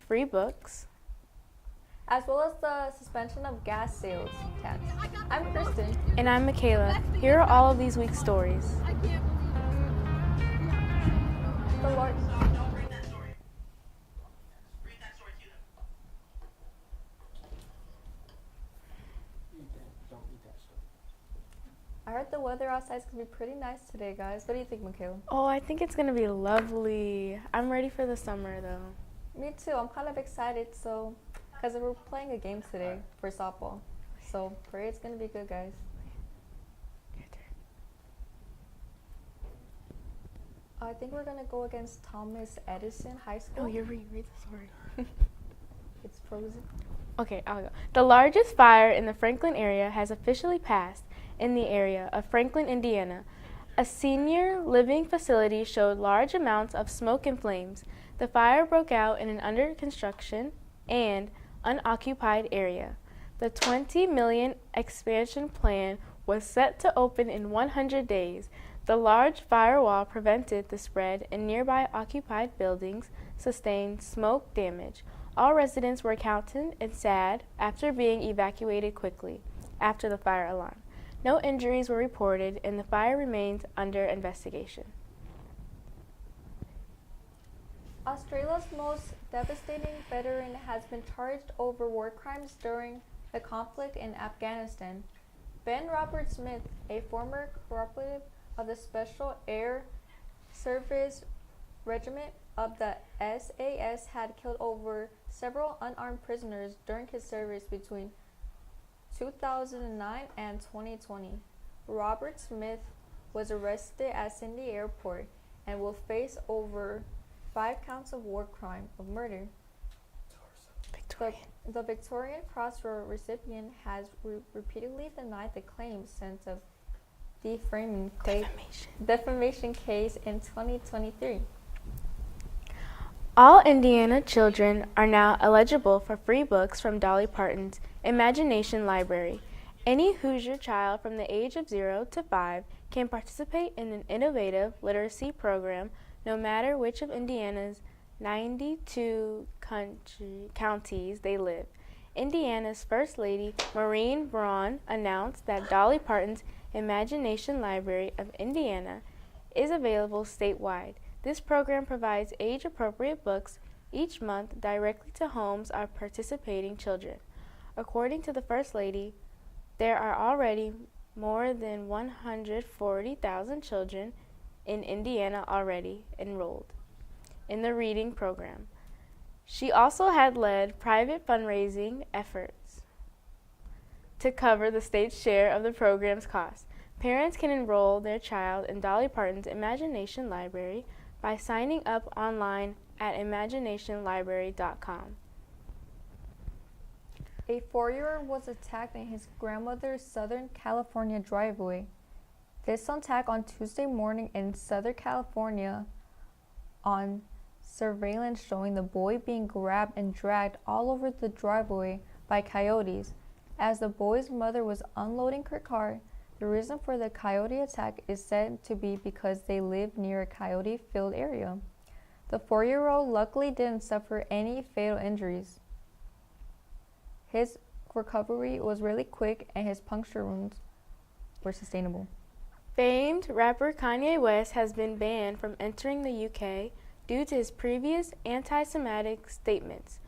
Free books, as well as the suspension of gas sales tax. I'm Kristen. and I'm Makaylah. Here are all of these week's stories. The Lord. I heard the weather outside is going to be pretty nice today, guys. What do you think, Makaylah? Oh, I think it's gonna be lovely. I'm ready for the summer though. Me too. I'm kind of excited, because we're playing a game today for softball. So pray it's going to be good, guys. I think we're going to go against Thomas Edison High School. Oh, you're read the story. It's frozen. Okay, I'll go. The largest fire in the Franklin area has officially passed in the area of Franklin, Indiana. A senior living facility showed large amounts of smoke and flames. The fire broke out in an under construction and unoccupied area. The $20 million expansion plan was set to open in 100 days. The large firewall prevented the spread, and nearby occupied buildings sustained smoke damage. All residents were counted and sad after being evacuated quickly after the fire alarm. No injuries were reported, and the fire remains under investigation. Australia's most devastating veteran has been charged over war crimes during the conflict in Afghanistan. Ben Robert Smith, a former corporal of the Special Air Service Regiment of the SAS, had killed over several unarmed prisoners during his service between 2009 and 2020. Robert Smith was arrested at Sydney Airport and will face over 5 counts of war crime of murder. The Victorian Cross recipient has repeatedly denied the claims since of defamation case in 2023. All Indiana children are now eligible for free books from Dolly Parton's Imagination Library. Any Hoosier child from the age of 0 to 5 can participate in an innovative literacy program no matter which of Indiana's 92 counties they live. Indiana's First Lady, Maureen Braun, announced that Dolly Parton's Imagination Library of Indiana is available statewide. This program provides age-appropriate books each month directly to homes of participating children. According to the First Lady, there are already more than 140,000 children in Indiana already enrolled in the reading program. She also had led private fundraising efforts to cover the state's share of the program's costs. Parents can enroll their child in Dolly Parton's Imagination Library by signing up online at imaginationlibrary.com. A 4-year-old was attacked in his grandmother's Southern California driveway. This attack on Tuesday morning in Southern California on surveillance showing the boy being grabbed and dragged all over the driveway by coyotes. As the boy's mother was unloading her car, the reason for the coyote attack is said to be because they live near a coyote-filled area. The 4-year-old luckily didn't suffer any fatal injuries. His recovery was really quick and his puncture wounds were sustainable. Famed rapper Kanye West has been banned from entering the UK due to his previous anti-Semitic statements.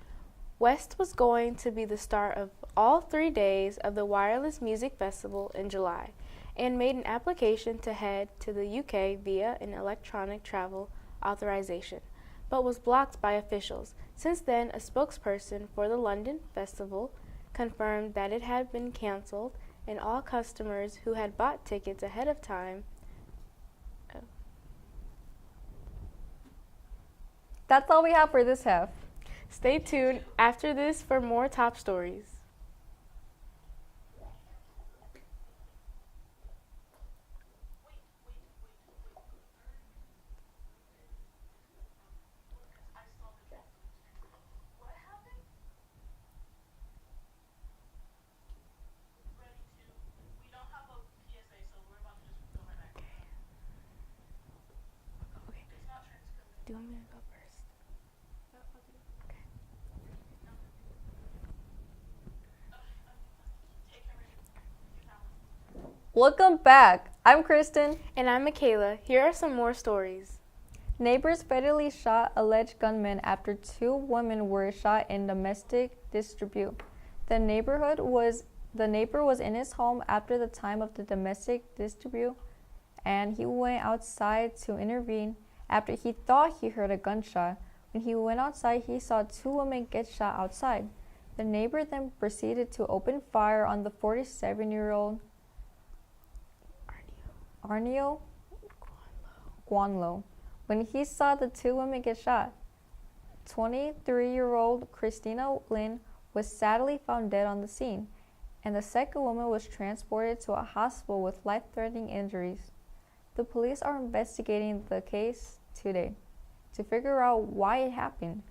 West was going to be the star of all 3 days of the Wireless Music Festival in July and made an application to head to the UK via an electronic travel authorization, but was blocked by officials. Since then, a spokesperson for the London Festival confirmed that it had been cancelled and all customers who had bought tickets ahead of time. That's all we have for this half. Stay tuned after this for more top stories. Do you want me to go first? Welcome back. I'm Kristen. And I'm Makaylah. Here are some more stories. Neighbors fatally shot alleged gunman after 2 women were shot in domestic dispute. The neighbor was in his home after the time of the domestic dispute, and he went outside to intervene after he thought he heard a gunshot. When he went outside, he saw 2 women get shot outside. The neighbor then proceeded to open fire on the 47-year-old Arnio Guanlo. When he saw the 2 women get shot, 23-year-old Christina Lynn was sadly found dead on the scene, and the second woman was transported to a hospital with life-threatening injuries. The police are investigating the case today to figure out why it happened.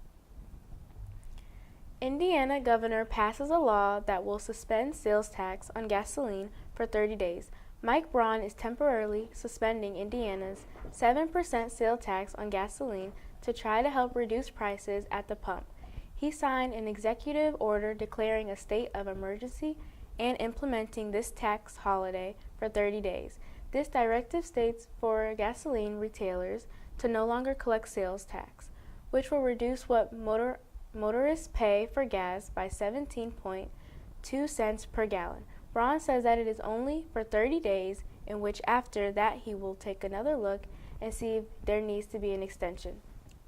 Indiana governor passes a law that will suspend sales tax on gasoline for 30 days. Mike Braun is temporarily suspending Indiana's 7% sales tax on gasoline to try to help reduce prices at the pump. He signed an executive order declaring a state of emergency and implementing this tax holiday for 30 days. This directive states for gasoline retailers to no longer collect sales tax, which will reduce what motorists pay for gas by 17.2 cents per gallon. Braun says that it is only for 30 days, in which after that he will take another look and see if there needs to be an extension.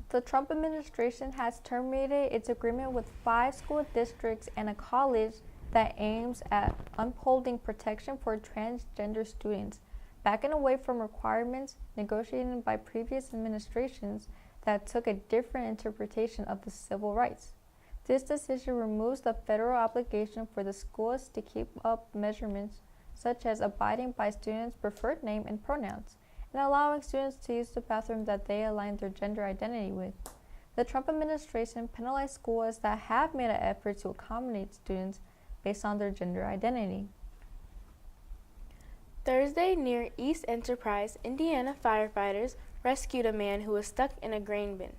The Trump administration has terminated its agreement with 5 school districts and a college that aims at upholding protection for transgender students, backing away from requirements negotiated by previous administrations that took a different interpretation of the civil rights. This decision removes the federal obligation for the schools to keep up measurements such as abiding by students' preferred name and pronouns, and allowing students to use the bathroom that they align their gender identity with. The Trump administration penalized schools that have made an effort to accommodate students based on their gender identity. Thursday, near East Enterprise, Indiana firefighters rescued a man who was stuck in a grain bin.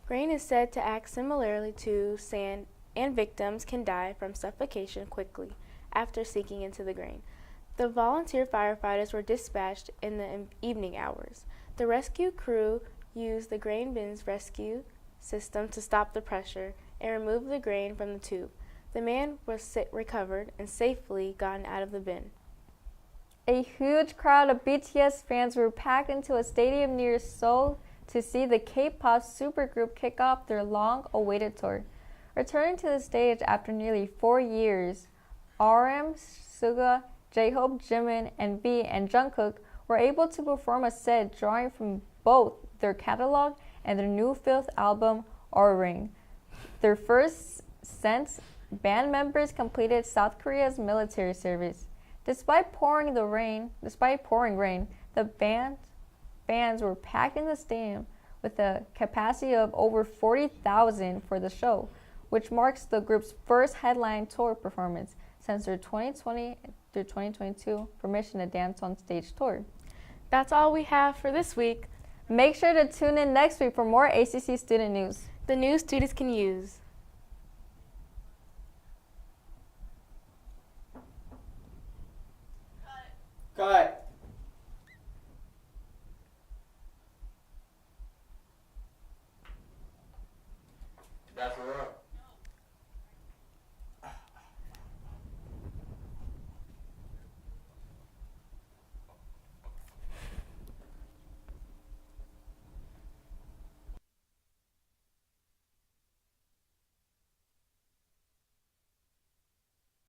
Grain is said to act similarly to sand, and victims can die from suffocation quickly after sinking into the grain. The volunteer firefighters were dispatched in the evening hours. The rescue crew used the grain bin's rescue system to stop the pressure and remove the grain from the tube. The man was recovered and safely gotten out of the bin. A huge crowd of BTS fans were packed into a stadium near Seoul to see the K-pop supergroup kick off their long-awaited tour. Returning to the stage after nearly 4 years, RM, Suga, J-Hope, Jimin, and V, and Jungkook were able to perform a set drawing from both their catalog and their new 5th album, Ring. Their first since band members completed South Korea's military service. Despite pouring rain, the fans were packed in the stadium with a capacity of over 40,000 for the show, which marks the group's first headline tour performance since their 2020 through 2022 Permission to Dance on Stage tour. That's all we have for this week. Make sure to tune in next week for more ACC student news. The news students can use.